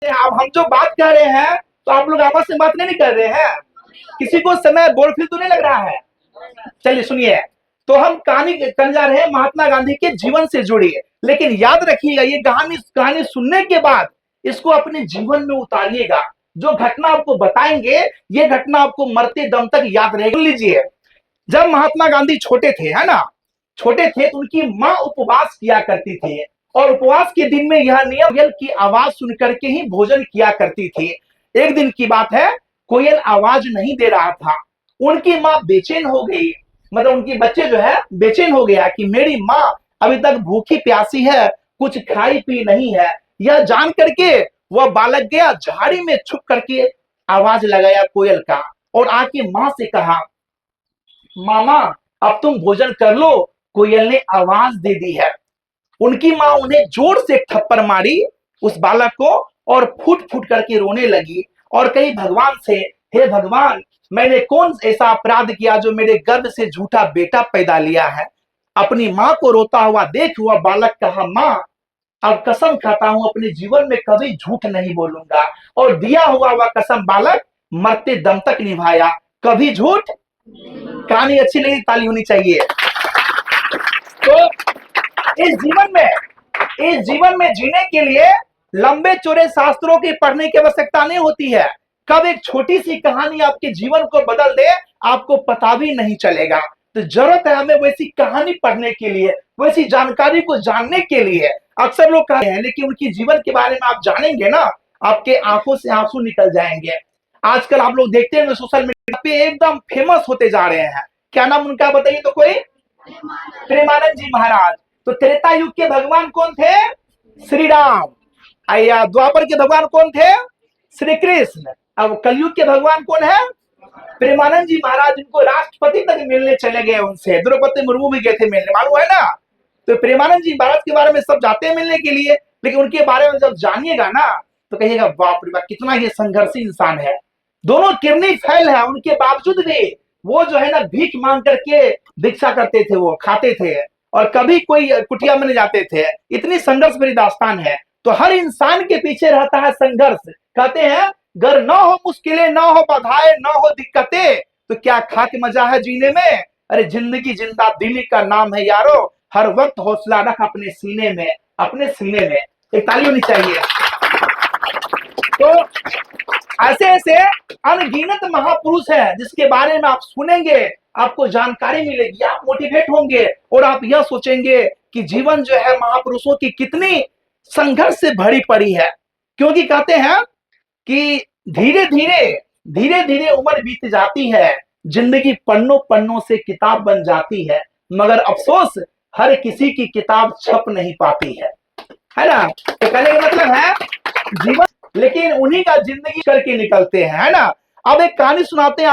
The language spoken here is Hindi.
अब हम जो बात कर रहे हैं तो आप लोग आपस में बात नहीं कर रहे हैं। किसी को समय बोर फील तो नहीं लग रहा है। चलिए सुनिए, तो हम कहानी करने जा रहे हैं महात्मा गांधी के जीवन से जुड़ी। लेकिन याद रखिएगा, ये कहानी कहानी सुनने के बाद इसको अपने जीवन में उतारिएगा। जो घटना आपको बताएंगे ये घटना आपको मरते दम तक याद रहेगी। लीजिए, जब महात्मा गांधी छोटे थे, है ना, छोटे थे तो उनकी माँ उपवास किया करती थी और उपवास के दिन में यह नियम कोयल की आवाज सुन करके ही भोजन किया करती थी। एक दिन की बात है, कोयल आवाज नहीं दे रहा था। उनकी माँ बेचैन हो गई, मतलब उनके बच्चे जो है बेचैन हो गया कि मेरी माँ अभी तक भूखी प्यासी है, कुछ खाई पी नहीं है। यह जान करके वह बालक गया झाड़ी में छुप करके आवाज लगाया कोयल का और आके माँ से कहा, मामा अब तुम भोजन कर लो, कोयल ने आवाज दे दी है। उनकी माँ उन्हें जोर से थप्पड़ मारी उस बालक को और फूट फूट करके रोने लगी और कही भगवान से, हे भगवान, मैंने कौन ऐसा अपराध किया जो मेरे गर्भ से झूठा बेटा पैदा लिया है। अपनी माँ को रोता हुआ देख हुआ बालक कहा, माँ अब कसम खाता हूं अपने जीवन में कभी झूठ नहीं बोलूंगा। और दिया हुआ वह कसम बालक मरते दम तक निभाया, कभी झूठ। कहानी अच्छी लगी, ताली होनी चाहिए। तो इस जीवन में जीने के लिए लंबे चौड़े शास्त्रों की पढ़ने की आवश्यकता नहीं होती है। कब एक छोटी सी कहानी आपके जीवन को बदल दे आपको पता भी नहीं चलेगा। तो जरूरत है हमें वैसी कहानी पढ़ने के लिए, वैसी जानकारी को जानने के लिए। अक्सर लोग कहते हैं, लेकिन उनकी जीवन के बारे में आप जानेंगे ना, आपके आंखों से आंसू निकल जाएंगे। आजकल आप लोग देखते हैं सोशल मीडिया पे एकदम फेमस होते जा रहे हैं। क्या नाम उनका बताइए तो कोई? प्रेमानंद जी महाराज। तो त्रेता युग के भगवान कौन थे? श्री राम। आया द्वापर के भगवान कौन थे? श्री कृष्ण। अब कलयुग के भगवान कौन है? प्रेमानंद जी महाराज। इनको राष्ट्रपति तक मिलने चले गए, उनसे द्रौपदी मुर्मू भी गए थे मिलने, मालूम है ना। तो प्रेमानंद जी महाराज के बारे में सब जाते हैं मिलने के लिए, लेकिन उनके बारे में जब जानिएगा ना तो कहिएगा बाप रे बाप कितना ये संघर्षी इंसान है। दोनों किडनी फेल है, उनके बावजूद भी वो जो है ना भीख मांग करके भिक्षा करते थे, वो खाते थे और कभी कोई कुटिया में नहीं जाते थे। इतनी संघर्ष भरी दास्तान है। तो हर इंसान के पीछे रहता है संघर्ष। कहते हैं अगर न हो मुश्किलें, न हो बाधाएं, न हो दिक्कतें, तो क्या खाक मजा है जीने में। अरे जिंदगी जिंदा दिली का नाम है यारो, हर वक्त हौसला रख अपने सीने में, अपने सीने में। एक ताली होनी चाहिए। तो ऐसे ऐसे अनगिनत महापुरुष है जिसके बारे में आप सुनेंगे, आपको जानकारी मिलेगी, आप मोटिवेट होंगे और आप यह सोचेंगे कि जीवन जो है महापुरुषों की कितनी संघर्ष से भरी पड़ी है। क्योंकि कहते हैं कि धीरे धीरे उम्र बीत जाती है, जिंदगी पन्नों पन्नों से किताब बन जाती है, मगर अफसोस हर किसी की किताब छप नहीं पाती है ना। तो कहने का मतलब है जीवन, लेकिन उन्हीं का जिंदगी करके निकलते हैं, है ना। अब एक कहानी सुनाते हैं।